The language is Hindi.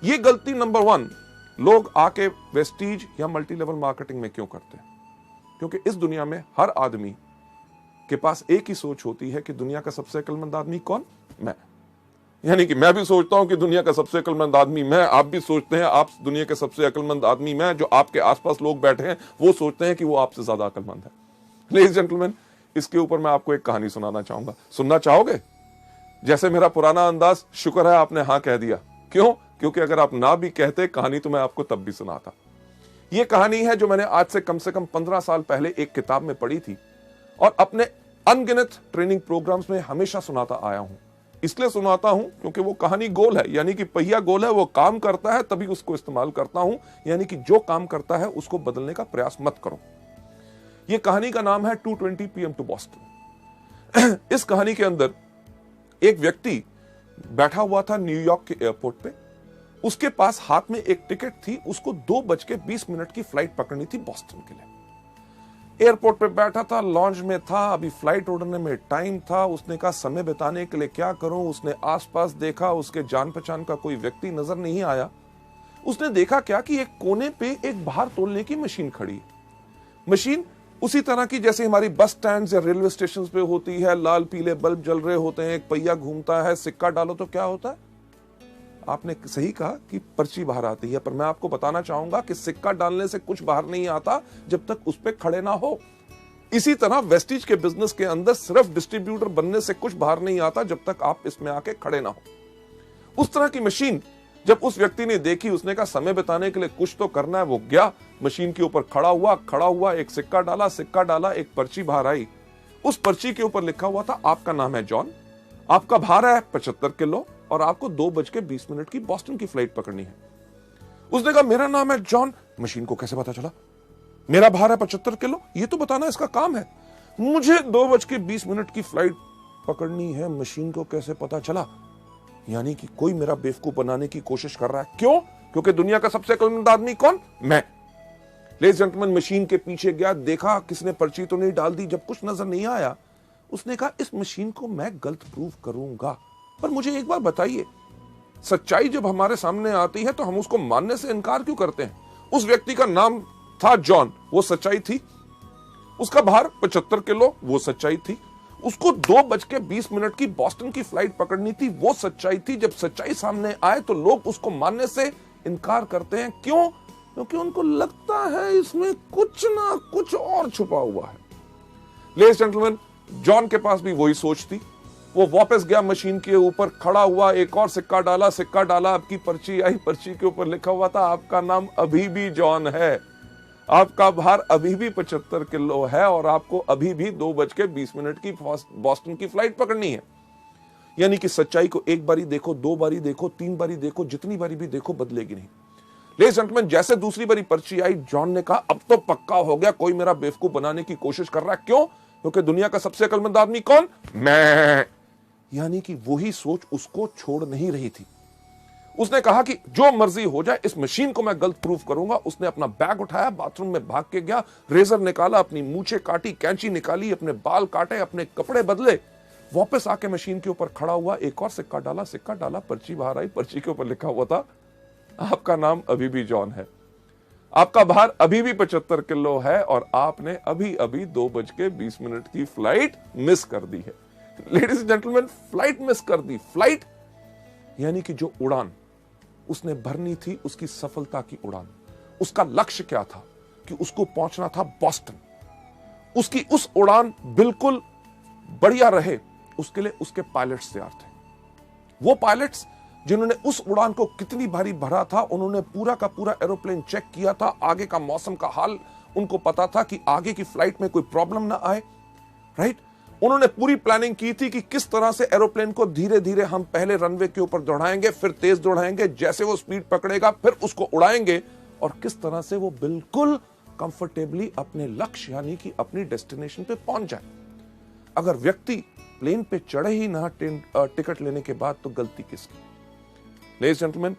ये गलती नंबर 1 लोग आके वेस्टीज या मल्टी लेवल मार्केटिंग में क्यों करते हैं? क्योंकि इस दुनिया में हर आदमी के पास एक ही सोच होती है कि दुनिया का सबसे अक्लमंद आदमी कौन? मैं। यानी कि मैं भी सोचता हूं कि दुनिया का सबसे अक्लमंद आदमी मैं, आप भी सोचते हैं आप दुनिया के सबसे अक्लमंद आदमी मैं, जो आपके आसपास लोग बैठे हैं वो सोचते हैं कि वो आपसे ज्यादा अक्लमंद है। लेडीज जेंटलमैन, इसके ऊपर मैं आपको एक कहानी सुनाना चाहूंगा। सुनना चाहोगे? जैसे मेरा पुराना अंदाज, शुक्र है आपने हां कह दिया। क्यों? क्योंकि अगर आप ना भी कहते कहानी तो मैं आपको तब भी सुनाता। यह कहानी है जो मैंने आज से कम 15 साल पहले एक किताब में पढ़ी थी और अपने अनगिनत ट्रेनिंग प्रोग्राम्स में हमेशा सुनाता आया हूं। इसलिए सुनाता हूं क्योंकि वो कहानी गोल है, यानी कि पहिया गोल है, वो काम करता है तभी उसको इस्तेमाल करता हूं। यानी कि जो काम करता है उसको बदलने का प्रयास मत करो। यह कहानी का नाम है 2:20 PM टू बॉस्टन। इस कहानी के अंदर एक व्यक्ति बैठा हुआ था न्यूयॉर्क के एयरपोर्ट पे। उसके पास हाथ में एक टिकट थी, उसको 2:20 की फ्लाइट पकड़नी थी बॉस्टन के लिए। एयरपोर्ट पे बैठा था, लॉन्च में था, अभी फ्लाइट उड़ने में टाइम था। उसने कहा समय बिताने के लिए क्या करूं? उसने आसपास देखा, उसके जान पहचान का कोई व्यक्ति नजर नहीं आया। उसने देखा क्या कि एक कोने पे एक बाहर तोलने की मशीन खड़ी। मशीन उसी तरह की जैसे हमारी बस स्टैंड या रेलवे स्टेशन पे होती है, लाल पीले बल्ब जल रहे होते हैं, एक पहिया घूमता है, सिक्का डालो तो क्या होता है? आपने सही कहा कि पर्ची बाहर आती है, पर मैं आपको बताना चाहूंगा कि सिक्का डालने से कुछ बाहर नहीं आता जब तक उस पर खड़े ना हो। इसी तरह वेस्टीज के बिजनेस के अंदर सिर्फ डिस्ट्रीब्यूटर बनने से कुछ बाहर नहीं आता जब तक आप इसमें आके खड़े ना हो। उस तरह की मशीन जब उस व्यक्ति ने देखी, उसने कहा समय बिताने के लिए कुछ तो करना है। वो गया मशीन के ऊपर, खड़ा हुआ, एक सिक्का डाला, एक पर्ची बाहर आई। उस पर्ची के ऊपर लिखा हुआ था आपका नाम है जॉन, आपका भार है 75 किलो और आपको 2:20 की बॉस्टन की फ्लाइट पकड़नी है। उसने कहा मेरा नाम है जॉन। मशीन को कैसे पता चला? मेरा भार है 75 किलो, ये तो बताना इसका काम है। मुझे 2:20 की फ्लाइट पकड़नी है, मशीन को कैसे पता चला? यानी कि कोई मेरा बेवकूफ बनाने की कोशिश कर रहा है। क्यों? क्योंकि दुनिया का सबसे अक्लमंद आदमी कौन? मैं। लेडीज जेंटलमैन, मशीन के पीछे गया, देखा किसने पर्ची तो नहीं डाल दी। जब कुछ नजर नहीं आया, उसने कहा इस मशीन को मैं गलत प्रूव करूंगा। पर मुझे एक बार बताइए, सच्चाई जब हमारे सामने आती है तो हम उसको मानने से इनकार क्यों करते हैं? उस व्यक्ति का नाम था जॉन, वो सच्चाई थी। उसका भार 75 किलो, वो सच्चाई थी। उसको 2:20 की बॉस्टन की फ्लाइट पकड़नी थी, वो सच्चाई थी। जब सच्चाई सामने आए तो लोग उसको मानने से इनकार करते हैं। क्यों? क्योंकि उनको लगता है इसमें कुछ ना कुछ और छुपा हुआ है। लेडीज जेंटलमैन, जॉन के पास भी वही सोच थी। वो वापस गया मशीन के ऊपर, खड़ा हुआ, एक और सिक्का डाला, आपकी पर्ची आई। पर्ची के ऊपर लिखा हुआ था आपका नाम अभी भी जॉन है, आपका भार अभी भी 75 किलो है और आपको अभी भी 2:20 की बॉस्टन की फ्लाइट पकड़नी है। यानी कि सच्चाई को एक बारी देखो, 2 बारी देखो, 3 बारी देखो, जितनी बारी भी देखो बदलेगी नहीं। लेडीज जेंटलमैन, जैसे दूसरी बारी पर्ची आई, जॉन ने कहा अब तो पक्का हो गया, कोई मेरा बेवकूफ बनाने की कोशिश कर रहा है। क्यों? क्योंकि दुनिया का सबसे अक्लमंद आदमी कौन? मैं। यानी कि वही सोच उसको छोड़ नहीं रही थी। उसने कहा कि जो मर्जी हो जाए, इस मशीन को मैं गलत प्रूफ करूंगा। उसने अपना बैग उठाया, बाथरूम में भाग के गया, रेजर निकाला, अपनी मूछें काटी, कैंची निकाली, अपने बाल काटे, अपने कपड़े बदले, वापस आके मशीन के ऊपर खड़ा हुआ, एक और सिक्का डाला, पर्ची बाहर आई। पर्ची के ऊपर लिखा हुआ था आपका नाम अभी भी जॉन है, आपका भार अभी भी 75 किलो है और आपने अभी अभी 2:20 की फ्लाइट मिस कर दी है। Ladies and gentleman, flight miss कर दी। फ्लाइट यानी कि जो उड़ान उसने भरनी थी, उसकी सफलता की उड़ान, उसका लक्ष्य क्या था कि उसको पहुंचना था बॉस्टन। उसकी उस उड़ान बिल्कुल बढ़िया रहे, उसके लिए उसके पायलट्स तैयार थे। वो पायलट्स जिन्होंने उस उड़ान को कितनी बारी भरा था, उन्होंने पूरा का पूरा एरोप्लेन चेक किया था, आगे का मौसम का हाल उनको पता था कि आगे की फ्लाइट में कोई प्रॉब्लम ना आए। राइट? उन्होंने पूरी प्लानिंग की थी कि किस तरह से एरोप्लेन को धीरे धीरे हम पहले रनवे के ऊपर दौड़ाएंगे, फिर तेज दौड़ाएंगे, जैसे वो स्पीड पकड़ेगा फिर उसको उड़ाएंगे और किस तरह से वो बिल्कुल कंफर्टेबली अपने लक्ष्य यानी कि अपनी डेस्टिनेशन पे पहुंच जाए। अगर व्यक्ति प्लेन पे चढ़े ही ना टिकट लेने के बाद, तो गलती किसकी? Ladies gentleman,